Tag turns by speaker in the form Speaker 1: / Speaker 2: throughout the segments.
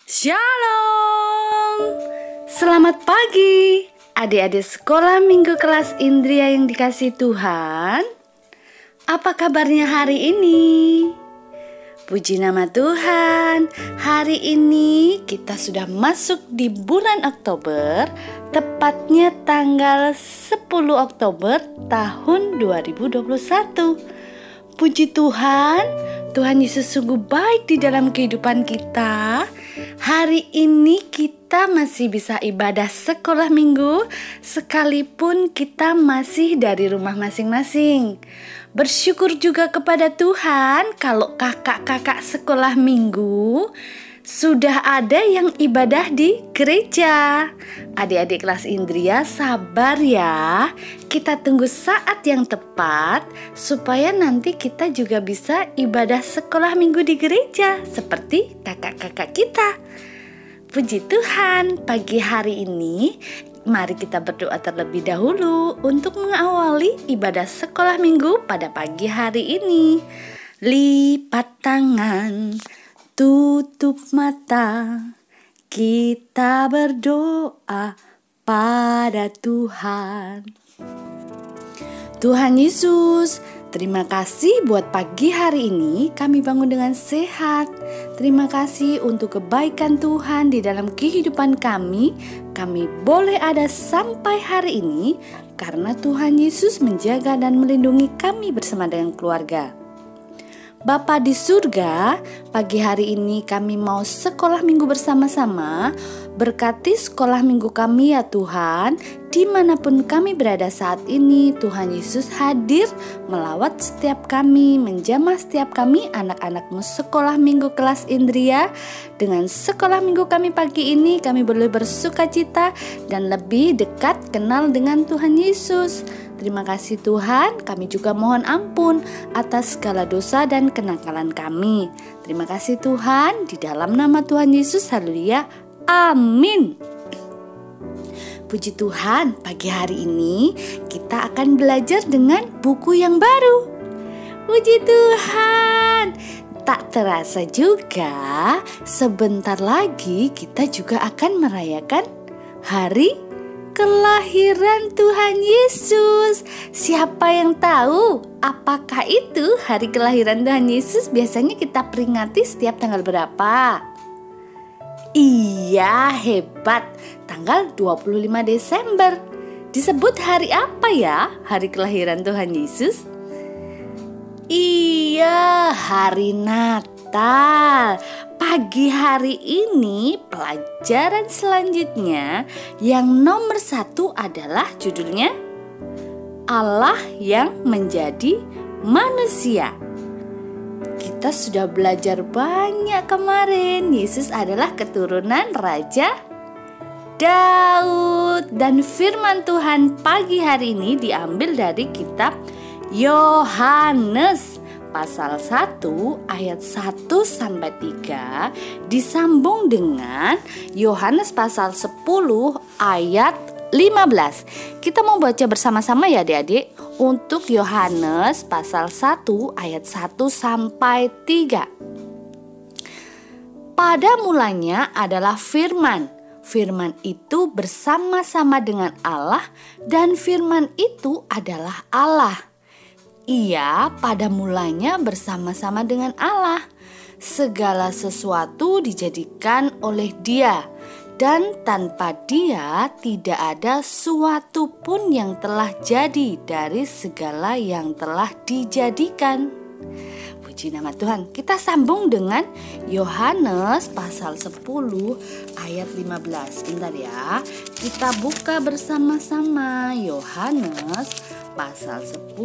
Speaker 1: Shalom. Selamat pagi adik-adik sekolah minggu kelas Indria yang dikasihi Tuhan. Apa kabarnya hari ini? Puji nama Tuhan. Hari ini kita sudah masuk di bulan Oktober, tepatnya tanggal 10 Oktober tahun 2021. Puji Tuhan, Tuhan Yesus sungguh baik di dalam kehidupan kita. Hari ini kita masih bisa ibadah sekolah minggu sekalipun kita masih dari rumah masing-masing. Bersyukur juga kepada Tuhan kalau kakak-kakak sekolah minggu sudah ada yang ibadah di gereja. Adik-adik kelas Indria sabar ya. Kita tunggu saat yang tepat supaya nanti kita juga bisa ibadah sekolah minggu di gereja seperti kakak-kakak kita. Puji Tuhan, pagi hari ini mari kita berdoa terlebih dahulu untuk mengawali ibadah sekolah minggu pada pagi hari ini. Lipat tangan, tutup mata, kita berdoa pada Tuhan. Tuhan Yesus, terima kasih buat pagi hari ini kami bangun dengan sehat. Terima kasih untuk kebaikan Tuhan di dalam kehidupan kami. Kami boleh ada sampai hari ini karena Tuhan Yesus menjaga dan melindungi kami bersama dengan keluarga. Bapa di surga, pagi hari ini kami mau sekolah minggu bersama-sama. Berkati sekolah minggu kami ya Tuhan. Dimanapun kami berada saat ini, Tuhan Yesus hadir melawat setiap kami, menjamah setiap kami anak-anak-Mu sekolah minggu kelas Indria. Dengan sekolah minggu kami pagi ini, kami boleh bersuka cita dan lebih dekat kenal dengan Tuhan Yesus. Terima kasih Tuhan, kami juga mohon ampun atas segala dosa dan kenakalan kami. Terima kasih Tuhan, di dalam nama Tuhan Yesus, haleluya, amin. Puji Tuhan, pagi hari ini kita akan belajar dengan buku yang baru. Puji Tuhan, tak terasa juga sebentar lagi kita juga akan merayakan hari kelahiran Tuhan Yesus. Siapa yang tahu apakah itu hari kelahiran Tuhan Yesus? Biasanya kita peringati setiap tanggal berapa? Iya, hebat. Tanggal 25 Desember. Disebut hari apa ya? Hari kelahiran Tuhan Yesus? Iya, hari Natal. Pagi hari ini pelajaran selanjutnya yang nomor 1 adalah judulnya Allah yang menjadi manusia. Kita sudah belajar banyak kemarin. Yesus adalah keturunan Raja Daud. Dan firman Tuhan pagi hari ini diambil dari kitab Yohanes pasal 1 ayat 1 sampai 3 disambung dengan Yohanes pasal 10 ayat 15. Kita mau baca bersama-sama ya adik-adik untuk Yohanes pasal 1 ayat 1 sampai 3. Pada mulanya adalah firman. Firman itu bersama-sama dengan Allah dan firman itu adalah Allah. Ia pada mulanya bersama-sama dengan Allah. Segala sesuatu dijadikan oleh Dia, dan tanpa Dia tidak ada suatu pun yang telah jadi dari segala yang telah dijadikan. Puji nama Tuhan. Kita sambung dengan Yohanes pasal 10 ayat 15. Bentar ya. Kita buka bersama-sama Yohanes pasal 10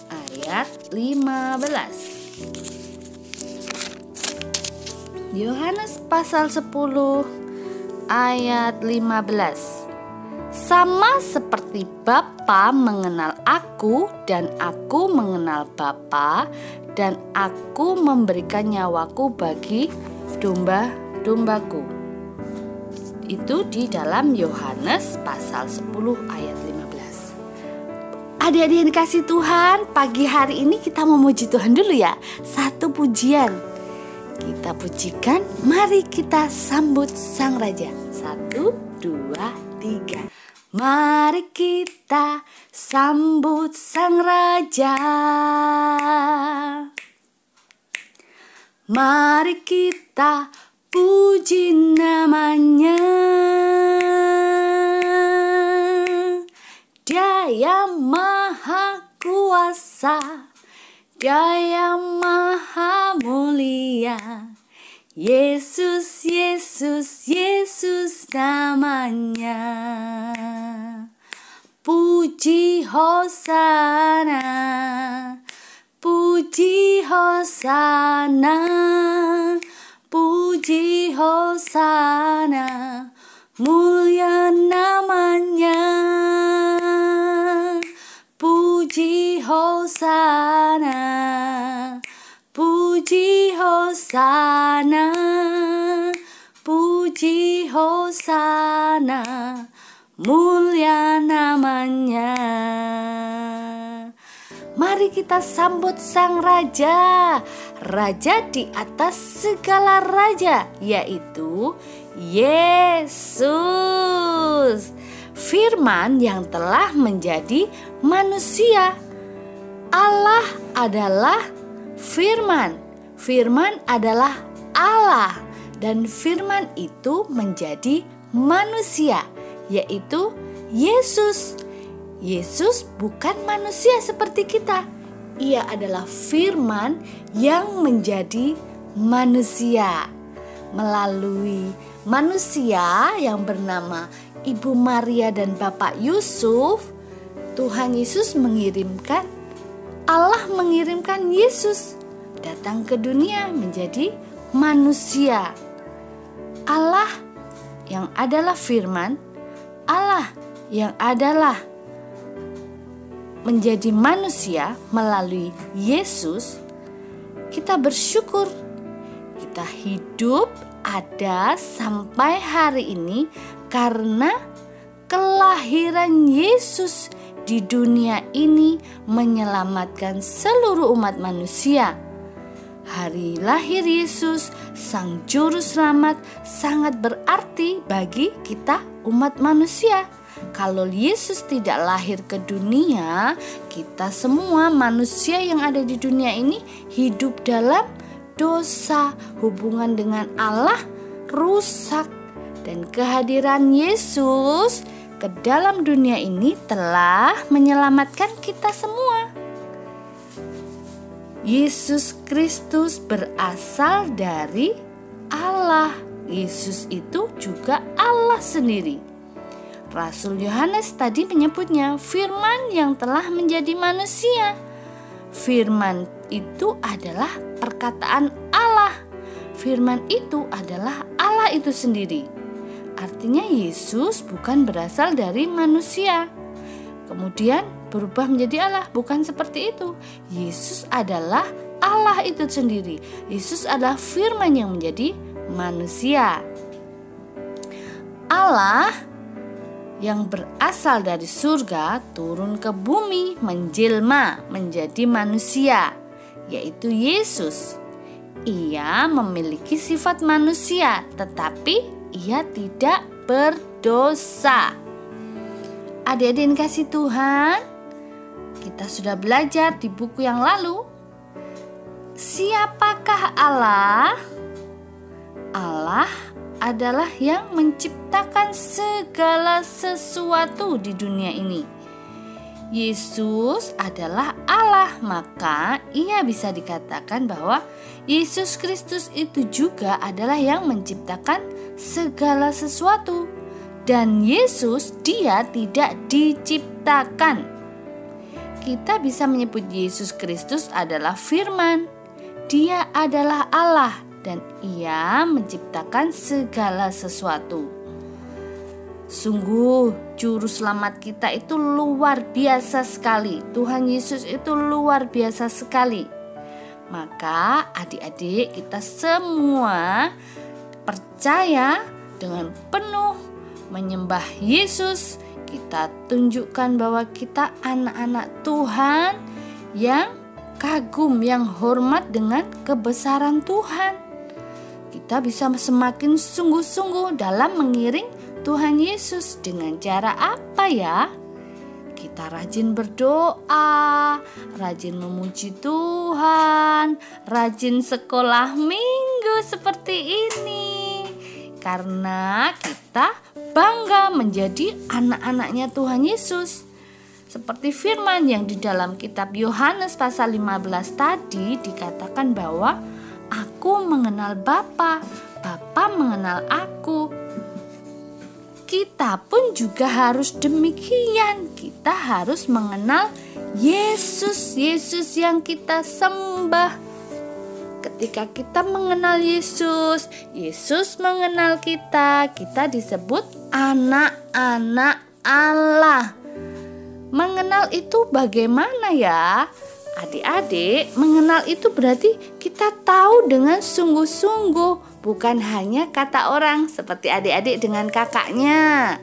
Speaker 1: ayat 15. Yohanes pasal 10 ayat 15. Sama seperti Bapa mengenal aku dan aku mengenal Bapa, dan aku memberikan nyawaku bagi domba-dombaku. Itu di dalam Yohanes pasal 10 ayat 15. Adik-adik yang dikasih Tuhan, pagi hari ini kita memuji Tuhan dulu ya. Satu pujian. Kita pujikan, mari kita sambut Sang Raja. 1, 2, 3. Mari kita sambut Sang Raja. Mari kita puji namanya. Dia yang maha kuasa, Dia yang maha mulia. Yesus, Yesus, Yesus namanya. Puji Hosana, puji Hosana, puji Hosana, mulia namanya. Puji Hosana, puji Hosana, puji Hosana, mulia namanya. Mari kita sambut Sang Raja, Raja di atas segala raja, yaitu Yesus, Firman yang telah menjadi manusia. Allah adalah Firman, Firman adalah Allah, dan Firman itu menjadi manusia, yaitu Yesus. Yesus bukan manusia seperti kita. Ia adalah Firman yang menjadi manusia. Melalui manusia yang bernama Ibu Maria dan Bapak Yusuf, Tuhan Yesus mengirimkan, Allah mengirimkan Yesus datang ke dunia menjadi manusia. Allah yang adalah Firman, Allah yang adalah menjadi manusia melalui Yesus, kita bersyukur kita hidup ada sampai hari ini karena kelahiran Yesus di dunia ini menyelamatkan seluruh umat manusia. Hari lahir Yesus, Sang Juru Selamat, sangat berarti bagi kita umat manusia. Kalau Yesus tidak lahir ke dunia, kita semua manusia yang ada di dunia ini hidup dalam dosa, hubungan dengan Allah rusak, dan kehadiran Yesus ke dalam dunia ini telah menyelamatkan kita semua. Yesus Kristus berasal dari Allah. Yesus itu juga Allah sendiri. Rasul Yohanes tadi menyebutnya Firman yang telah menjadi manusia. Firman itu adalah perkataan Allah. Firman itu adalah Allah itu sendiri. Artinya Yesus bukan berasal dari manusia, kemudian berubah menjadi Allah. Bukan seperti itu. Yesus adalah Allah itu sendiri. Yesus adalah Firman yang menjadi manusia. Allah yang berasal dari surga turun ke bumi menjelma menjadi manusia, yaitu Yesus. Ia memiliki sifat manusia, tetapi ia tidak berdosa. Adik-adik yang kasih Tuhan, kita sudah belajar di buku yang lalu. Siapakah Allah? Allah adalah yang menciptakan segala sesuatu di dunia ini. Yesus adalah Allah, maka ia bisa dikatakan bahwa Yesus Kristus itu juga adalah yang menciptakan segala sesuatu. Dan Yesus, dia tidak diciptakan. Kita bisa menyebut Yesus Kristus adalah Firman. Dia adalah Allah dan ia menciptakan segala sesuatu. Sungguh Juru Selamat kita itu luar biasa sekali. Tuhan Yesus itu luar biasa sekali. Maka adik-adik kita semua percaya dengan penuh menyembah Yesus. Kita tunjukkan bahwa kita anak-anak Tuhan yang kagum, yang hormat dengan kebesaran Tuhan. kita bisa semakin sungguh-sungguh dalam mengiring Tuhan Yesus. Dengan cara apa ya? Kita rajin berdoa, rajin memuji Tuhan, rajin sekolah minggu seperti ini. Karena kita bangga menjadi anak-anaknya Tuhan Yesus. Seperti firman yang di dalam kitab Yohanes pasal 15 tadi dikatakan bahwa aku mengenal Bapa, Bapa mengenal aku. Kita pun juga harus demikian. Kita harus mengenal Yesus, Yesus yang kita sembah. Ketika kita mengenal Yesus, Yesus mengenal kita, kita disebut anak-anak Allah. Mengenal itu bagaimana ya? Adik-adik, mengenal itu berarti kita tahu dengan sungguh-sungguh, bukan hanya kata orang seperti adik-adik dengan kakaknya.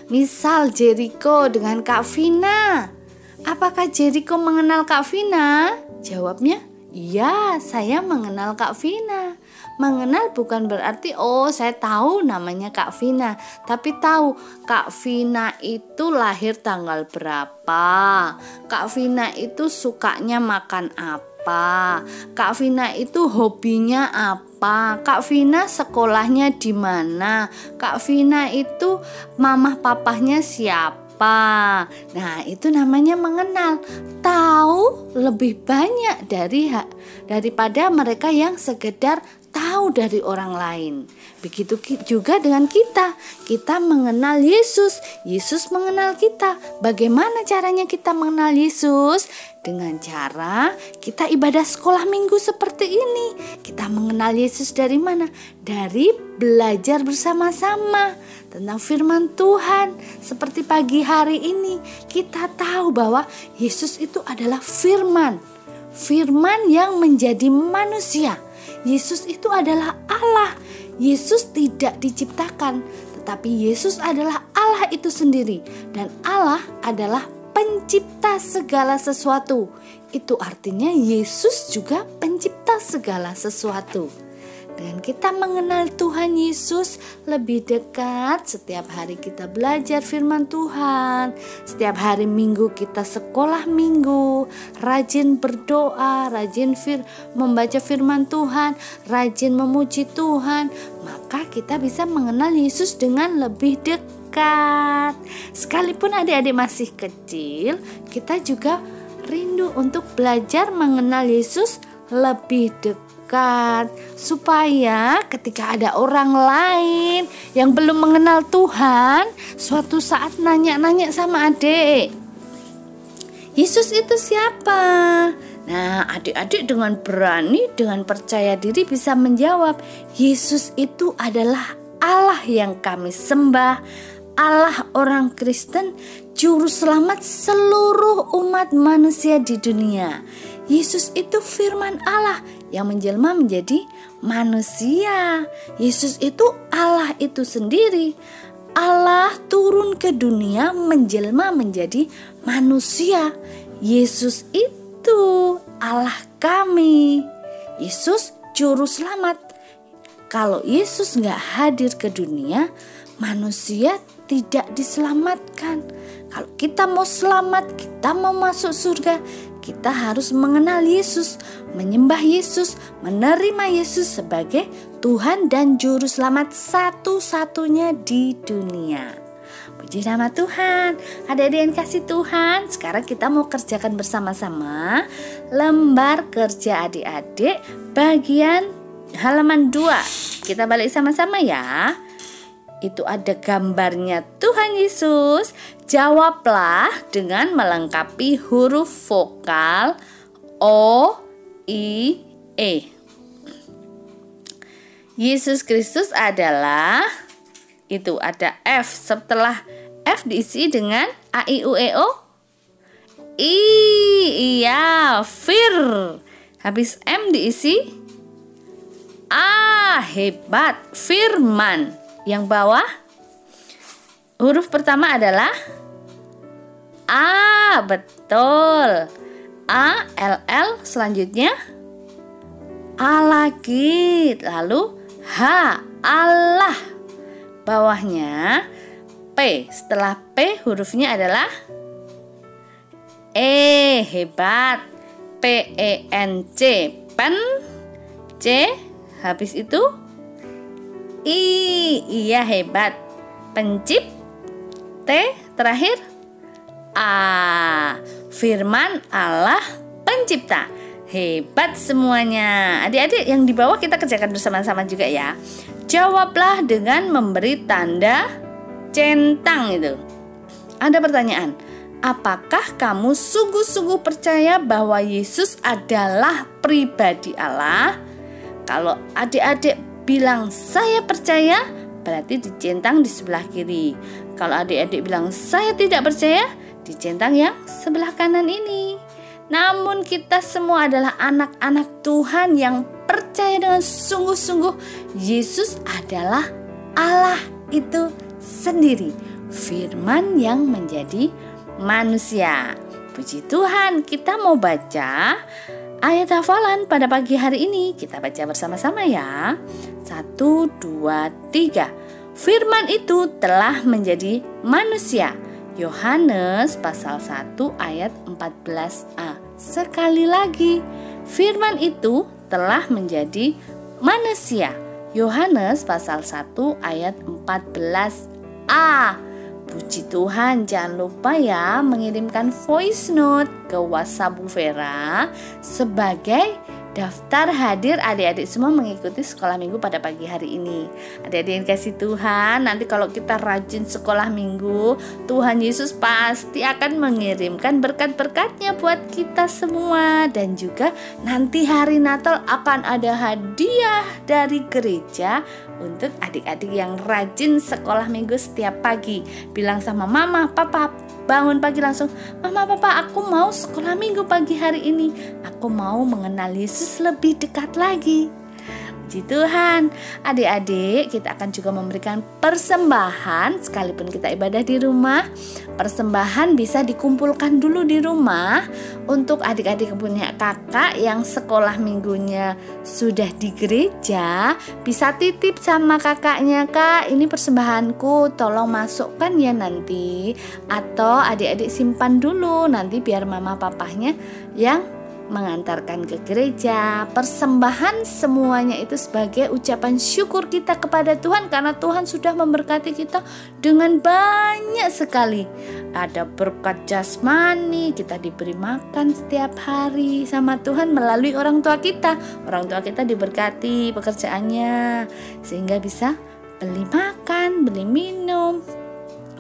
Speaker 1: Misal Jericho dengan Kak Vina. Apakah Jericho mengenal Kak Vina? Jawabnya, iya, saya mengenal Kak Vina. Mengenal bukan berarti saya tahu namanya Kak Vina, tapi tahu Kak Vina itu lahir tanggal berapa, Kak Vina itu sukanya makan apa, Kak Vina itu hobinya apa, Kak Vina sekolahnya di mana, Kak Vina itu mamah papahnya siapa. Nah, itu namanya mengenal. Tahu lebih banyak daripada mereka yang sekedar tahu dari orang lain. Begitu juga dengan kita. Kita mengenal Yesus, Yesus mengenal kita. Bagaimana caranya kita mengenal Yesus? Dengan cara kita ibadah sekolah minggu seperti ini. Kita mengenal Yesus dari mana? Dari belajar bersama-sama tentang firman Tuhan. Seperti pagi hari ini kita tahu bahwa Yesus itu adalah firman. Firman yang menjadi manusia. Yesus itu adalah Allah. Yesus tidak diciptakan, tetapi Yesus adalah Allah itu sendiri. Dan Allah adalah pencipta segala sesuatu. Itu artinya Yesus juga pencipta segala sesuatu. Dan kita mengenal Tuhan Yesus lebih dekat. Setiap hari kita belajar firman Tuhan. Setiap hari minggu kita sekolah minggu. Rajin berdoa, rajin membaca firman Tuhan, rajin memuji Tuhan. Maka kita bisa mengenal Yesus dengan lebih dekat. Sekalipun adik-adik masih kecil, kita juga rindu untuk belajar mengenal Yesus lebih dekat. Supaya ketika ada orang lain yang belum mengenal Tuhan, suatu saat nanya-nanya sama adik, Yesus itu siapa? Nah, adik-adik dengan berani, dengan percaya diri bisa menjawab, Yesus itu adalah Allah yang kami sembah, Allah orang Kristen, juru selamat seluruh umat manusia di dunia. Yesus itu firman Allah yang menjelma menjadi manusia. Yesus itu Allah itu sendiri. Allah turun ke dunia menjelma menjadi manusia. Yesus itu Allah kami. Yesus juru selamat. Kalau Yesus gak hadir ke dunia, manusia tidak diselamatkan. Kalau kita mau selamat, kita mau masuk surga, kita harus mengenal Yesus, menyembah Yesus, menerima Yesus sebagai Tuhan dan Juru Selamat satu-satunya di dunia. Puji nama Tuhan. Adik-adik yang kasih Tuhan, sekarang kita mau kerjakan bersama-sama lembar kerja adik-adik bagian halaman 2. Kita balik sama-sama ya. Itu ada gambarnya Tuhan Yesus. Jawablah dengan melengkapi huruf vokal O, I, E. Yesus Kristus adalah, itu ada F. Setelah F diisi dengan A, I, U, E, O. Iya, fir. Habis M diisi A, hebat, firman. Yang bawah huruf pertama adalah A, betul. A, L, L, selanjutnya Alagit. Lalu H, Allah. Bawahnya P. Setelah P hurufnya adalah E. Hebat. PENC. Pen. C. Habis itu I. Iya, hebat. Pencip. T. Terakhir A. Firman Allah Pencipta. Hebat semuanya. Adik-adik yang di bawah kita kerjakan bersama-sama juga ya. Jawablah dengan memberi tanda centang itu. Ada pertanyaan. Apakah kamu sungguh-sungguh percaya bahwa Yesus adalah pribadi Allah? Kalau adik-adik bilang saya percaya, berarti dicentang di sebelah kiri. Kalau adik-adik bilang saya tidak percaya, dicentang yang sebelah kanan ini. Namun kita semua adalah anak-anak Tuhan yang percaya dengan sungguh-sungguh Yesus adalah Allah itu sendiri, firman yang menjadi manusia. Puji Tuhan, kita mau baca ayat hafalan pada pagi hari ini. Kita baca bersama-sama ya. 1, 2, 3. Firman itu telah menjadi manusia. Yohanes pasal 1 ayat 14a. Sekali lagi, firman itu telah menjadi manusia. Yohanes pasal 1 ayat 14a. Puji Tuhan, jangan lupa ya mengirimkan voice note ke WhatsApp Bu Vera sebagai daftar hadir adik-adik semua mengikuti sekolah minggu pada pagi hari ini. Adik-adik yang kasih Tuhan, nanti kalau kita rajin sekolah minggu, Tuhan Yesus pasti akan mengirimkan berkat-berkatnya buat kita semua. Dan juga nanti hari Natal akan ada hadiah dari gereja untuk adik-adik yang rajin sekolah minggu setiap pagi. Bilang sama mama, papa, bangun pagi langsung, mama, papa, aku mau sekolah minggu pagi hari ini. Aku mau mengenal Yesus lebih dekat lagi. Puji Tuhan. Adik-adik, kita akan juga memberikan persembahan sekalipun kita ibadah di rumah. Persembahan bisa dikumpulkan dulu di rumah. Untuk adik-adik yang punya kakak yang sekolah minggunya sudah di gereja, bisa titip sama kakaknya, Kak, ini persembahanku, tolong masukkan ya nanti. Atau adik-adik simpan dulu, nanti biar mama papahnya yang mengantarkan ke gereja. Persembahan semuanya itu sebagai ucapan syukur kita kepada Tuhan, karena Tuhan sudah memberkati kita dengan banyak sekali. Ada berkat jasmani, kita diberi makan setiap hari sama Tuhan melalui orang tua kita. Orang tua kita diberkati pekerjaannya sehingga bisa beli makan, beli minum.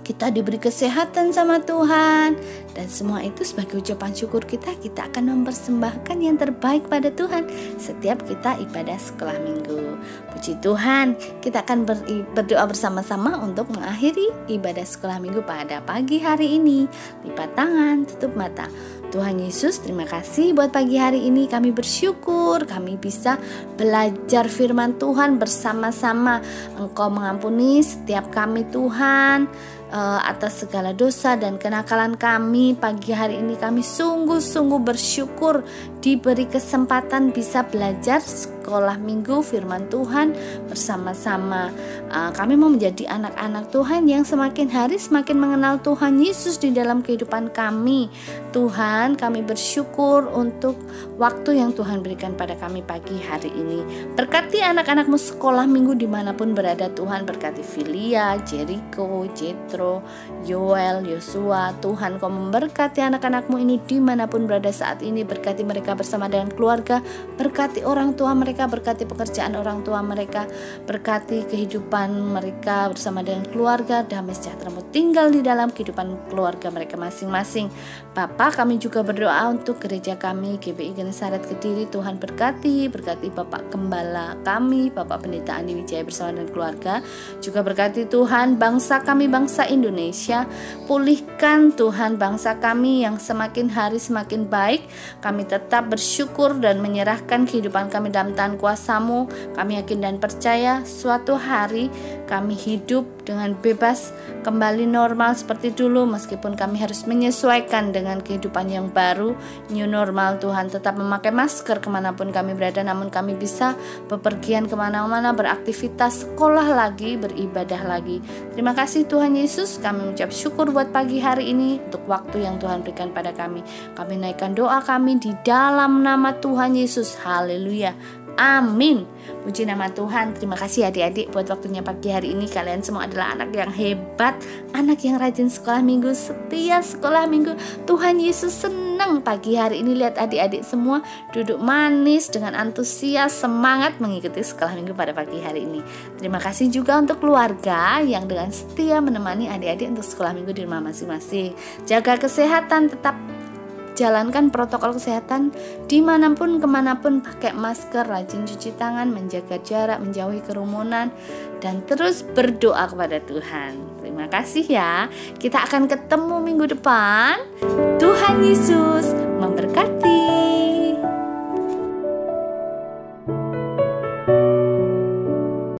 Speaker 1: Kita diberi kesehatan sama Tuhan. Dan semua itu sebagai ucapan syukur kita akan mempersembahkan yang terbaik pada Tuhan setiap kita ibadah sekolah minggu. Puji Tuhan, kita akan berdoa bersama-sama untuk mengakhiri ibadah sekolah minggu pada pagi hari ini. Lipat tangan, tutup mata. Tuhan Yesus, terima kasih buat pagi hari ini. Kami bersyukur kami bisa belajar firman Tuhan bersama-sama. Engkau mengampuni setiap kami Tuhan atas segala dosa dan kenakalan kami. Pagi hari ini kami sungguh-sungguh bersyukur diberi kesempatan bisa belajar sekolah minggu firman Tuhan bersama-sama. Kami mau menjadi anak-anak Tuhan yang semakin hari semakin mengenal Tuhan Yesus di dalam kehidupan kami. Tuhan, kami bersyukur untuk waktu yang Tuhan berikan pada kami pagi hari ini. Berkati anak-anakmu sekolah minggu dimanapun berada Tuhan. Berkati Filia, Jericho, Jetro, Yoel, Yosua. Tuhan, Kau memberkati anak-anakmu ini dimanapun berada saat ini. Berkati mereka bersama dengan keluarga. Berkati orang tua mereka, berkati pekerjaan orang tua mereka, berkati kehidupan mereka bersama dengan keluarga. Damai sejahtera-Mu tinggal di dalam kehidupan keluarga mereka masing-masing. Bapa, kami juga berdoa untuk gereja kami GBI Genesaret Kediri. Tuhan berkati Bapak Gembala kami, Bapak Pendeta Andi Wijaya bersama dengan keluarga. Juga berkati Tuhan bangsa kami, bangsa Indonesia. Pulihkan Tuhan bangsa kami yang semakin hari semakin baik. Kami tetap bersyukur dan menyerahkan kehidupan kami dalam tangan kuasa-Mu. Kami yakin dan percaya suatu hari kami hidup dengan bebas kembali normal seperti dulu, meskipun kami harus menyesuaikan dengan kehidupan yang baru, new normal Tuhan. Tetap memakai masker kemanapun kami berada, namun kami bisa bepergian kemana-mana, beraktivitas, sekolah lagi, beribadah lagi. Terima kasih Tuhan Yesus, kami ucap syukur buat pagi hari ini untuk waktu yang Tuhan berikan pada kami. Kami naikkan doa kami di dalam nama Tuhan Yesus. Haleluya. Amin. Puji nama Tuhan. Terima kasih adik-adik buat waktunya pagi hari ini. Kalian semua adalah anak yang hebat, anak yang rajin sekolah minggu, setia sekolah minggu. Tuhan Yesus senang pagi hari ini lihat adik-adik semua duduk manis dengan antusias, semangat mengikuti sekolah minggu pada pagi hari ini. Terima kasih juga untuk keluarga yang dengan setia menemani adik-adik untuk sekolah minggu di rumah masing-masing. Jaga kesehatan, tetap jalankan protokol kesehatan dimanapun kemanapun, pakai masker, rajin cuci tangan, menjaga jarak, menjauhi kerumunan, dan terus berdoa kepada Tuhan. Terima kasih ya. Kita akan ketemu minggu depan. Tuhan Yesus